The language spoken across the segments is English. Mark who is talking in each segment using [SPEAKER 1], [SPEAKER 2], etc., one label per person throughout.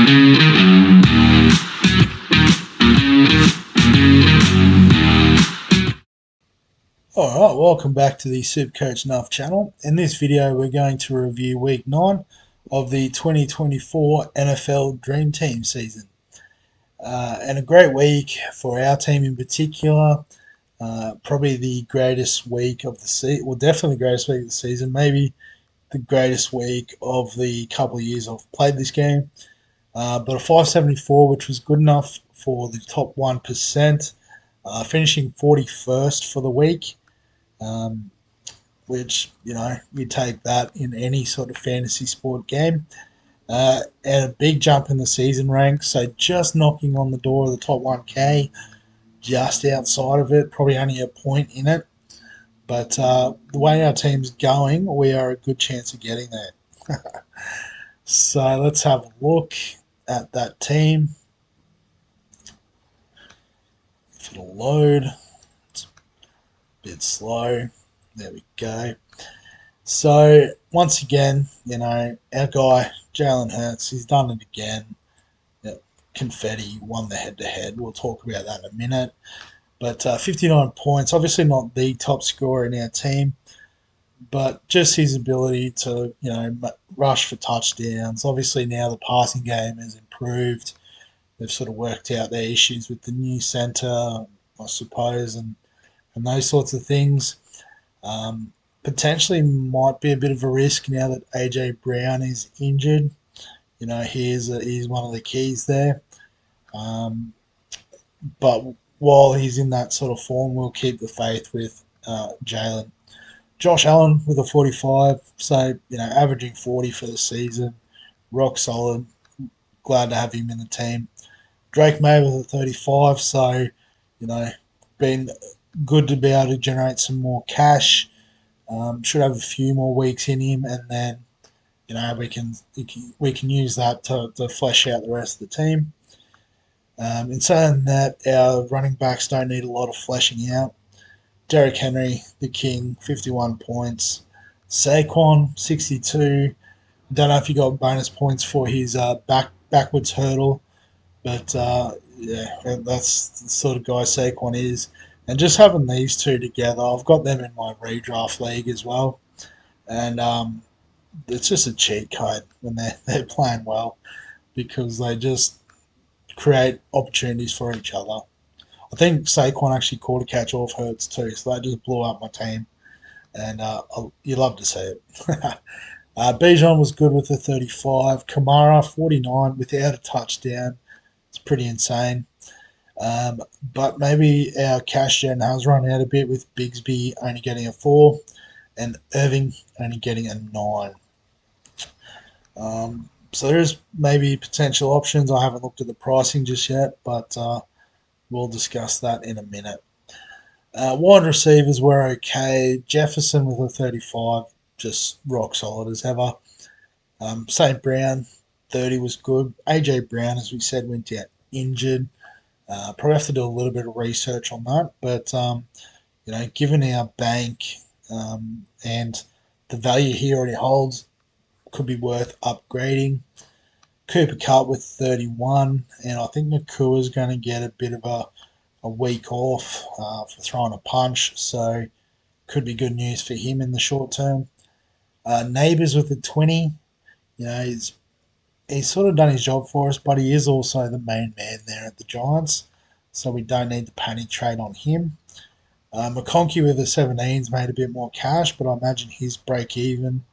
[SPEAKER 1] Alright, welcome back to the Supercoach Nuff channel. In this video we're going to review week 9 of the 2024 NFL Dream Team season. And a great week for our team in particular. Probably the greatest week of the season, well definitely the greatest week of the season, maybe the greatest week of the couple of years I've played this game. But a 574, which was good enough for the top 1%, finishing 41st for the week. Which, you take that in any sort of fantasy sport game. And a big jump in the season rank, so just knocking on the door of the top 1K, just outside of it, probably only a point in it. But the way our team's going, we are a good chance of getting there. So let's have a look at that team. If it'll load, it's a bit slow. There we go. So once again, our guy Jalen Hurts, he's done it again. Confetti won the head-to-head. We'll talk about that in a minute. But 59 points, obviously not the top scorer in our team, but just his ability to, rush for touchdowns. Obviously now the passing game has improved. They've sort of worked out their issues with the new centre, I suppose, and those sorts of things. Potentially might be a bit of a risk now that AJ Brown is injured. He's one of the keys there. But while he's in that sort of form, we'll keep the faith with Jalen. Josh Allen with a 45, so averaging 40 for the season, rock solid. Glad to have him in the team. Drake May with a 35, so been good to be able to generate some more cash. Should have a few more weeks in him, and then we can use that to flesh out the rest of the team. In saying that, our running backs don't need a lot of fleshing out. Derrick Henry, the king, 51 points. Saquon, 62. Don't know if he got bonus points for his backwards hurdle, but that's the sort of guy Saquon is. And just having these two together, I've got them in my redraft league as well. And it's just a cheat code when they're playing well, because they just create opportunities for each other. I think Saquon actually caught a catch off Hurts too, so that just blew up my team. And you love to see it. Bijan was good with a 35. Kamara, 49 without a touchdown. It's pretty insane. But maybe our cash gen has run out a bit, with Bigsby only getting a 4 and Irving only getting a 9. So there's maybe potential options. I haven't looked at the pricing just yet, but we'll discuss that in a minute. Wide receivers were okay. Jefferson with a 35, just rock solid as ever. St. Brown, 30 was good. AJ Brown, as we said, went out injured. Probably have to do a little bit of research on that, but given our bank and the value he already holds, could be worth upgrading. Cooper Kupp with 31, and I think Nakua is going to get a bit of a week off for throwing a punch, so could be good news for him in the short term. Neighbours with the 20, he's sort of done his job for us, but he is also the main man there at the Giants, so we don't need to panic trade on him. McConkey with the 17's made a bit more cash, but I imagine his break even.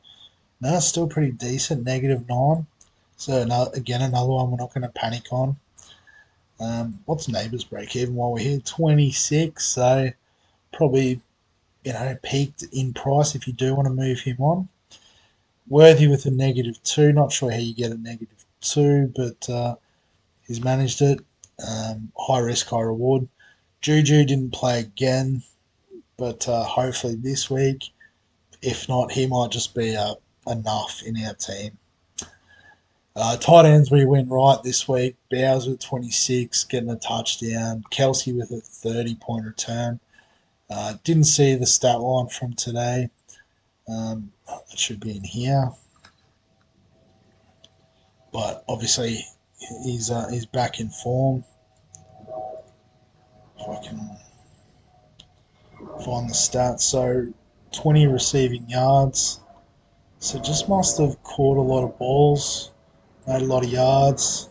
[SPEAKER 1] No, it's still pretty decent, -9. So another one we're not going to panic on. What's Neighbours break even while we're here? 26, so probably peaked in price if you do want to move him on. Worthy with a -2. Not sure how you get a -2, but he's managed it. High risk, high reward. Juju didn't play again, but hopefully this week. If not, he might just be enough in our team. Tight ends, we went right this week. Bowers with 26, getting a touchdown. Kelsey with a 30-point return. Didn't see the stat line from today. It should be in here. But obviously, he's back in form. If I can find the stats. So 20 receiving yards. So just must have caught a lot of balls, made a lot of yards.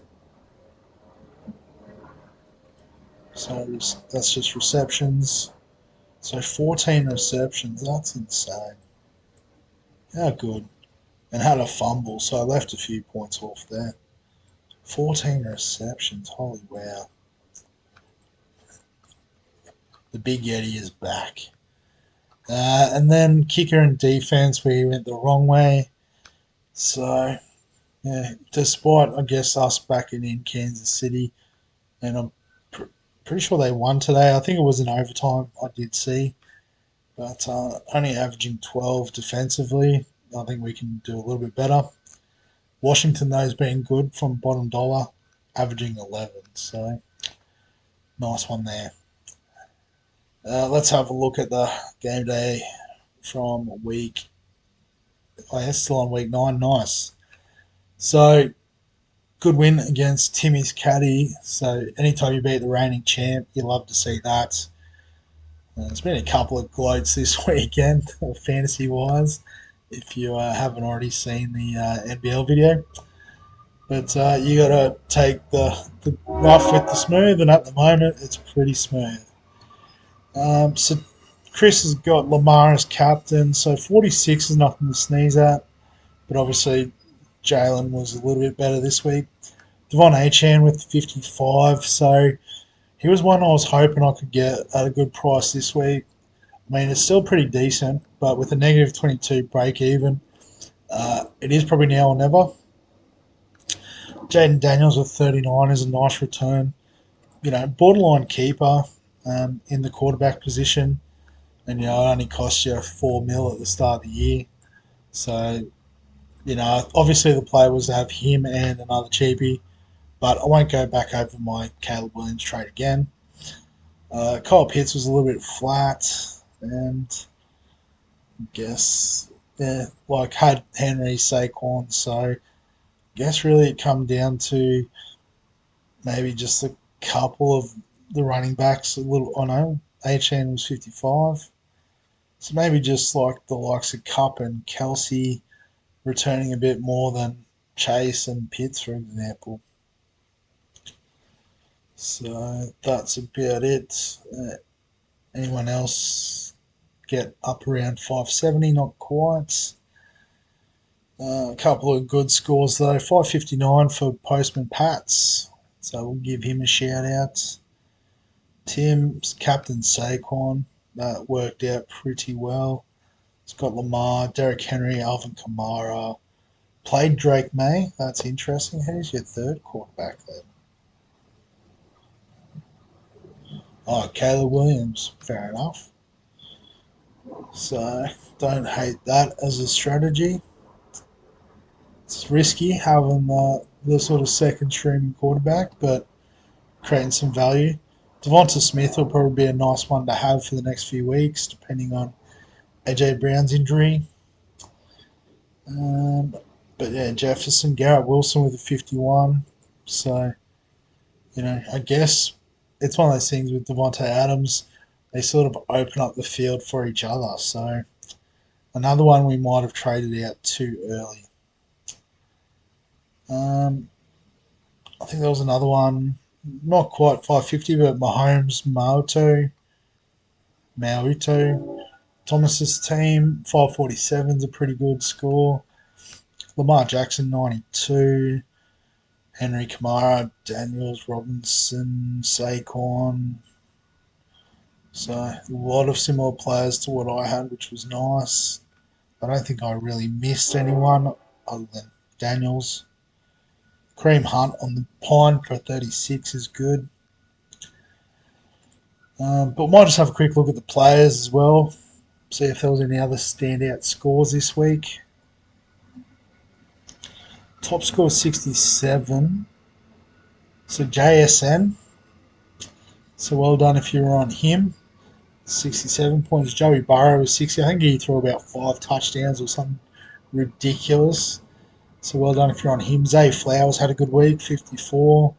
[SPEAKER 1] So that's just receptions. So 14 receptions. That's insane. How good. And had a fumble, so I left a few points off there. 14 receptions. Holy wow. The Big Yeti is back. And then kicker and defense, we went the wrong way. So, yeah, despite, I guess, us backing in Kansas City, and I'm pretty sure they won today. I think it was in overtime, I did see. But only averaging 12 defensively. I think we can do a little bit better. Washington, though, has been good from bottom dollar, averaging 11. So, nice one there. Let's have a look at the game day from week. Oh, yeah, still on week 9. Nice. So, good win against Timmy's caddy. So, anytime you beat the reigning champ, you love to see that. There's been a couple of gloats this weekend, fantasy wise, if you haven't already seen the NBL video. But you got to take the rough with the smooth, and at the moment, it's pretty smooth. So Chris has got Lamar as captain, so 46 is nothing to sneeze at. But obviously, Jalen was a little bit better this week. Devon Achane with 55, so he was one I was hoping I could get at a good price this week. I mean, it's still pretty decent, but with a negative 22 break even, it is probably now or never. Jaden Daniels with 39 is a nice return. You know, borderline keeper in the quarterback position, and you know, it only cost you $4 million at the start of the year. So, you know, obviously the play was to have him and another cheapie, but I won't go back over my Caleb Williams trade again. Kyle Pitts was a little bit flat, and I guess, yeah, like had Henry, Saquon, so I guess really it come down to maybe just a couple of the running backs. A little, I know HN was 55, so maybe just like the likes of Cup and Kelsey returning a bit more than Chase and Pitts, for example. So that's about it. Anyone else get up around 570? Not quite. A couple of good scores though. 559 for Postman Pats. So we'll give him a shout out. Tim's captain Saquon. That worked out pretty well. It's got Lamar, Derrick Henry, Alvin Kamara. Played Drake May. That's interesting. Who's your third quarterback then? Oh, Caleb Williams. Fair enough. So don't hate that as a strategy. It's risky having the sort of second streaming quarterback, but creating some value. Devonta Smith will probably be a nice one to have for the next few weeks, depending on AJ Brown's injury. But yeah, Jefferson, Garrett Wilson with a 51. So, you know, I guess it's one of those things with Devontae Adams. They sort of open up the field for each other. So, another one we might have traded out too early. I think there was another one, not quite 550, but Mahomes, Mauito. Thomas's team, 547 is a pretty good score. Lamar Jackson, 92. Henry Kamara, Daniels, Robinson, Saquon. So a lot of similar players to what I had, which was nice. I don't think I really missed anyone other than Daniels. Kareem Hunt on the pine for 36 is good. But we might just have a quick look at the players as well. See if there was any other standout scores this week. Top score 67. So JSN. So well done if you were on him. 67 points. Joey Burrow was 60. I think he threw about 5 touchdowns or something ridiculous. So well done if you're on him. Zay Flowers had a good week, 54.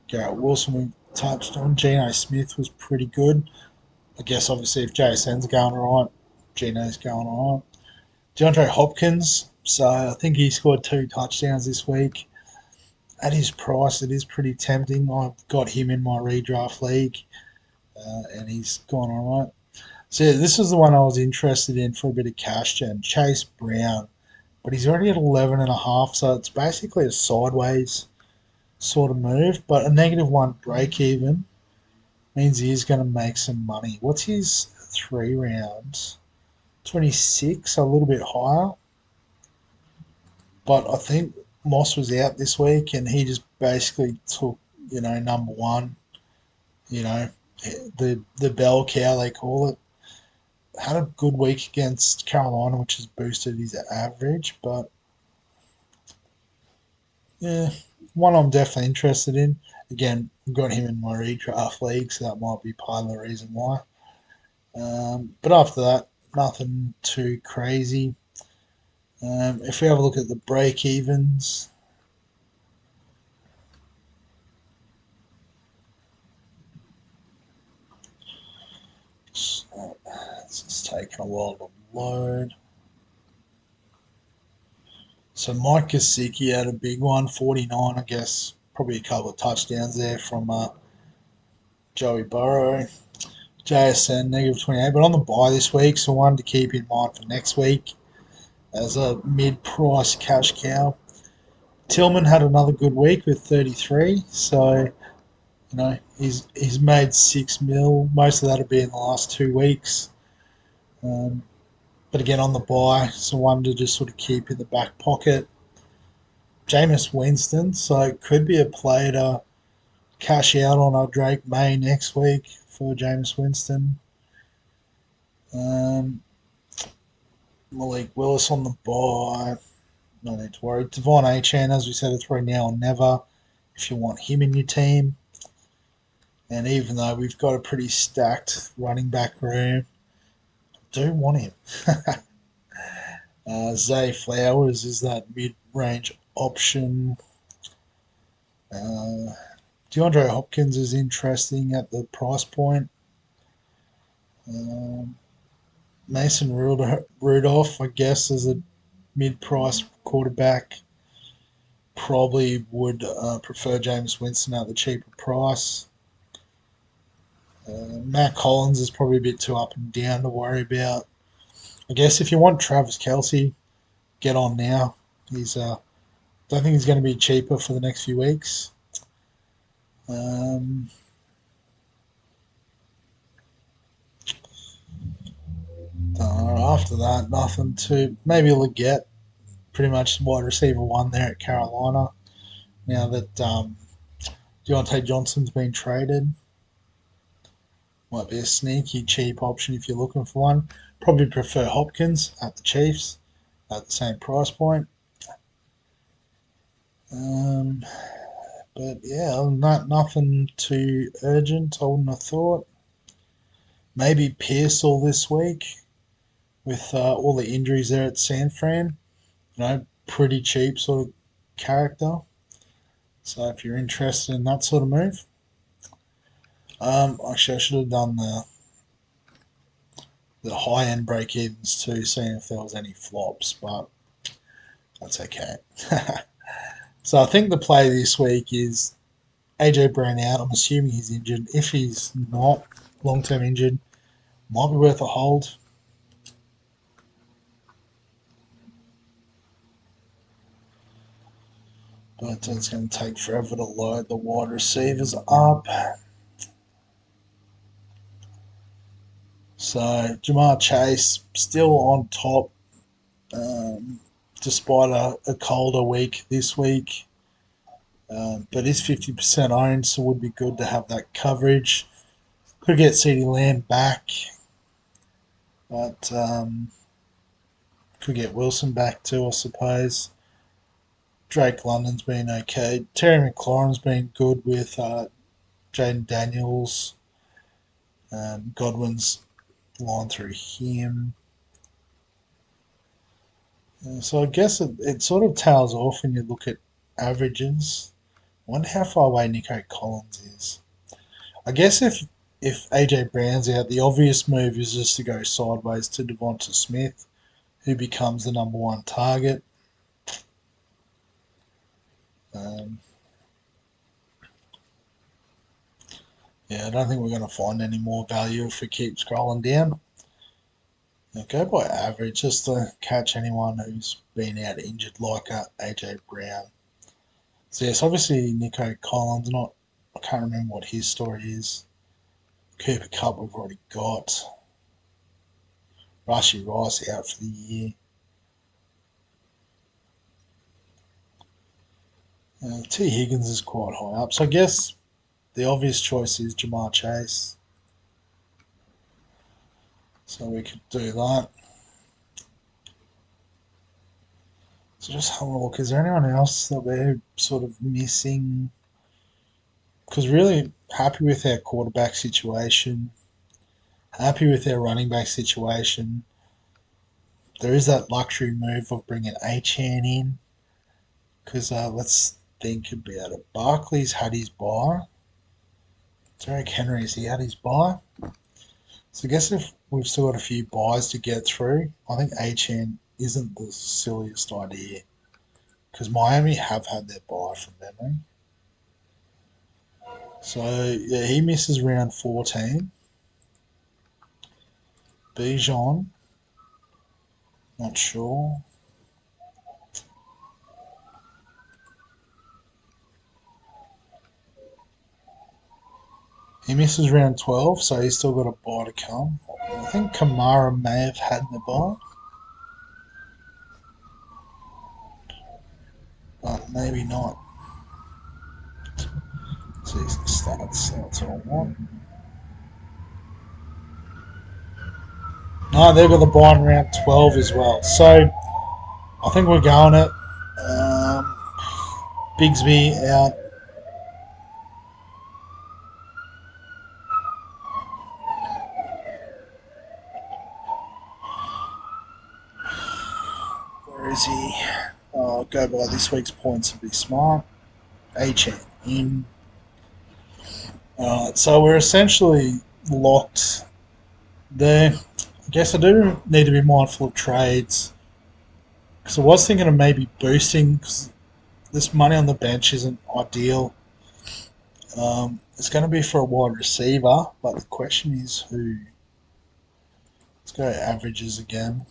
[SPEAKER 1] Garrett Wilson, we touched on. Geno Smith was pretty good. I guess obviously if JSN's going alright, Geno's going alright. DeAndre Hopkins, so I think he scored 2 touchdowns this week. At his price, it is pretty tempting. I've got him in my redraft league, and he's gone alright. So yeah, this is the one I was interested in for a bit of cash gen. Chase Brown, but he's already at 11.5, so it's basically a sideways sort of move. But a -1 break even means he is going to make some money. What's his 3 rounds? 26, a little bit higher. But I think Moss was out this week, and he just basically took, number one, you know, the bell cow they call it. Had a good week against Carolina, which has boosted his average. But yeah, one I'm definitely interested in. Again, I've got him in my redraft league, so that might be part of the reason why. But after that, nothing too crazy. If we have a look at the break evens, so it's just taking a while to load. So Mike Gesicki had a big one, 49, I guess. Probably a couple of touchdowns there from Joey Burrow. JSN, -28, but on the bye this week, so one to keep in mind for next week as a mid-price cash cow. Tillman had another good week with 33, so he's made 6 mil. Most of that will be in the last 2 weeks. But again, on the bye, so one to just sort of keep in the back pocket. Jameis Winston, so it could be a play to cash out on a Drake May next week for Jameis Winston. Um, Malik Willis on the bye. No need to worry. Devon Achane, as we said, it's right now or never if you want him in your team. And even though we've got a pretty stacked running back room, I do want him. Zay Flowers is that mid-range option. DeAndre Hopkins is interesting at the price point. Um, Mason Rudolph, I guess, as a mid-price quarterback, probably would prefer Jameis Winston at the cheaper price. Matt Collins is probably a bit too up and down to worry about. I guess if you want Travis Kelce, get on now. He's don't think he's going to be cheaper for the next few weeks. Um, After that, nothing to maybe Leggett, pretty much wide receiver one there at Carolina. Now that Deontay Johnson's been traded, might be a sneaky cheap option if you're looking for one. Probably prefer Hopkins at the Chiefs at the same price point. Um, but yeah, nothing too urgent. I wouldn't have thought. Maybe Pearsall this week with all the injuries there at San Fran. Pretty cheap sort of character. So if you're interested in that sort of move, actually I should have done the high end break evens too, seeing if there was any flops, but that's okay. So I think the play this week is AJ Brown out. I'm assuming he's injured. If he's not long term injured, might be worth a hold. But it's going to take forever to load the wide receivers up. So Jamar Chase still on top, um, despite a colder week this week. But is 50% owned, so would be good to have that coverage. Could get CeeDee Lamb back, but could get Wilson back too, I suppose. Drake London's been okay. Terry McLaurin's been good with Jaden Daniels. Godwin's line through him. So I guess it sort of tails off when you look at averages. I wonder how far away Nico Collins is. I guess if AJ Brown's out, the obvious move is just to go sideways to Devonta Smith, who becomes the number one target. Um, yeah, I don't think we're going to find any more value if we keep scrolling down. Now go by average just to catch anyone who's been out injured like AJ Brown. So yes, obviously Nico Collins. I can't remember what his story is. Cooper Cup we've already got. Rashi Rice out for the year. T Higgins is quite high up, so I guess the obvious choice is Jamar Chase. So we could do that. So just have a look. Is there anyone else that we're sort of missing? Because really happy with our quarterback situation. Happy with our running back situation. There is that luxury move of bringing Achane in. Because let's think about it. Barkley's had his bye. Derrick Henry's he had his bye. So I guess if we've still got a few buys to get through, I think Achane isn't the silliest idea. Because Miami have had their bye from memory. So yeah, he misses round 14. Bijan, not sure. He misses round 12, so he's still got a bye to come. I think Kamara may have had the bye, but maybe not. See the stats, that's all I want. No, they've got the bye in round 12 as well. So I think we're going it. Bigsby out. Where is he? I'll go by this week's points and be smart. Achane in. So we're essentially locked there. I guess I do need to be mindful of trades because I was thinking of maybe boosting because this money on the bench isn't ideal. It's going to be for a wide receiver, but the question is who. Let's go averages again.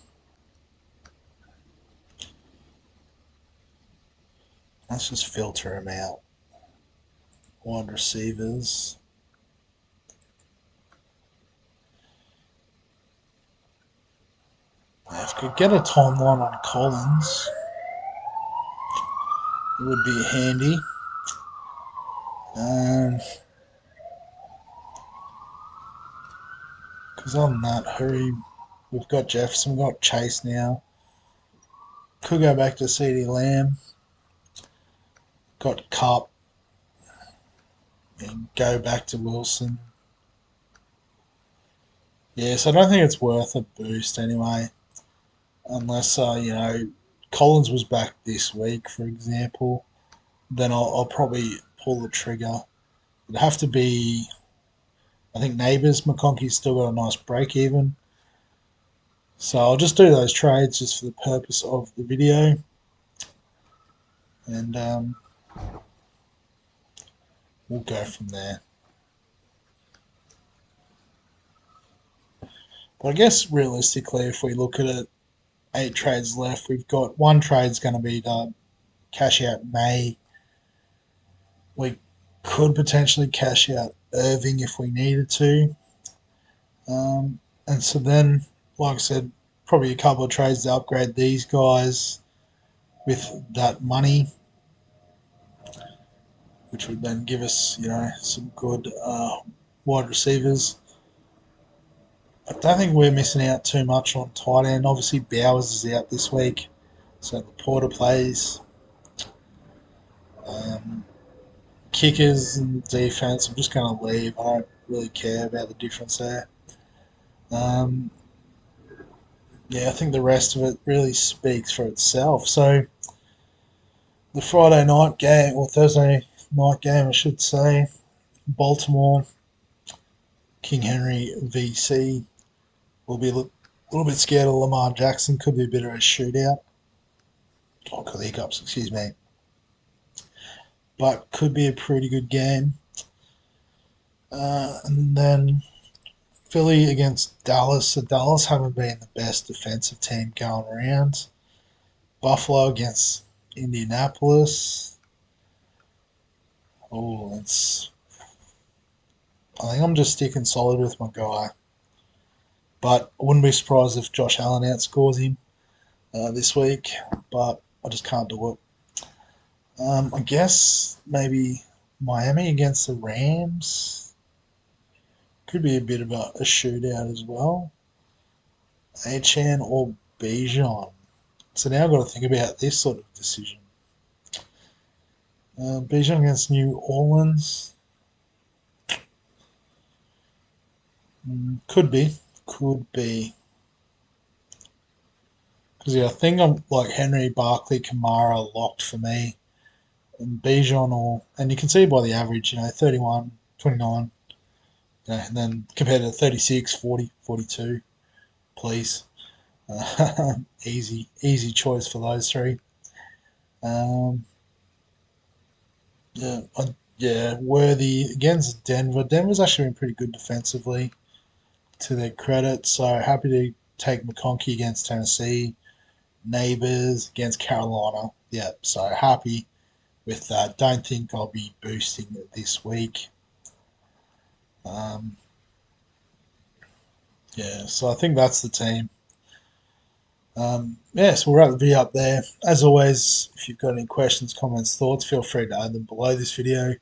[SPEAKER 1] Let's just filter them out. Wide receivers. If we could get a timeline on Collins, it would be handy. Because other than that, hurry. We've got Jefferson, we've got Chase now. Could go back to CeeDee Lamb. Got Cup. And go back to Wilson. Yeah, so I don't think it's worth a boost anyway. Unless, Collins was back this week, for example. Then I'll probably pull the trigger. It'd have to be, I think, Neighbours. McConkey's still got a nice break even. So I'll just do those trades just for the purpose of the video. And we'll go from there. But I guess realistically, if we look at it, 8 trades left. We've got one trade's going to be the cash out May. We could potentially cash out Irving if we needed to. And so then, like I said, probably a couple of trades to upgrade these guys with that money, which would then give us, some good wide receivers. I don't think we're missing out too much on tight end. Obviously, Bowers is out this week, so the Porter plays. Kickers and defense, I'm just going to leave. I don't really care about the difference there. yeah, I think the rest of it really speaks for itself. So the Friday night game, or Thursday night game, I should say, Baltimore, King Henry VC. We'll be a little bit scared of Lamar Jackson. Could be a bit of a shootout. Oh, got the hiccups, excuse me. But could be a pretty good game. And then Philly against Dallas. So Dallas haven't been the best defensive team going around. Buffalo against Indianapolis. Oh, it's. I think I'm just sticking solid with my guy. But I wouldn't be surprised if Josh Allen outscores him this week. But I just can't do it. I guess maybe Miami against the Rams could be a bit of a shootout as well. Achan or Bijan. So now I've got to think about this sort of decision. Bijan against New Orleans. Could be. Could be. Because yeah, I think I'm like Henry, Barkley, Kamara locked for me. And Bijan or. And you can see by the average, 31, 29. And then compared to 36, 40, 42. Please. Easy choice for those three. Um, yeah, Worthy against Denver. Denver's actually been pretty good defensively, to their credit. So happy to take McConkey against Tennessee. Neighbors against Carolina. Yeah, so happy with that. Don't think I'll be boosting it this week. Um, yeah, so I think that's the team. So we'll wrap the video up there. As always, if you've got any questions, comments, thoughts, feel free to add them below this video.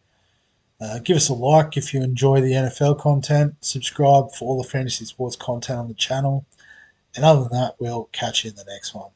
[SPEAKER 1] Give us a like if you enjoy the NFL content. Subscribe for all the fantasy sports content on the channel. And other than that, we'll catch you in the next one.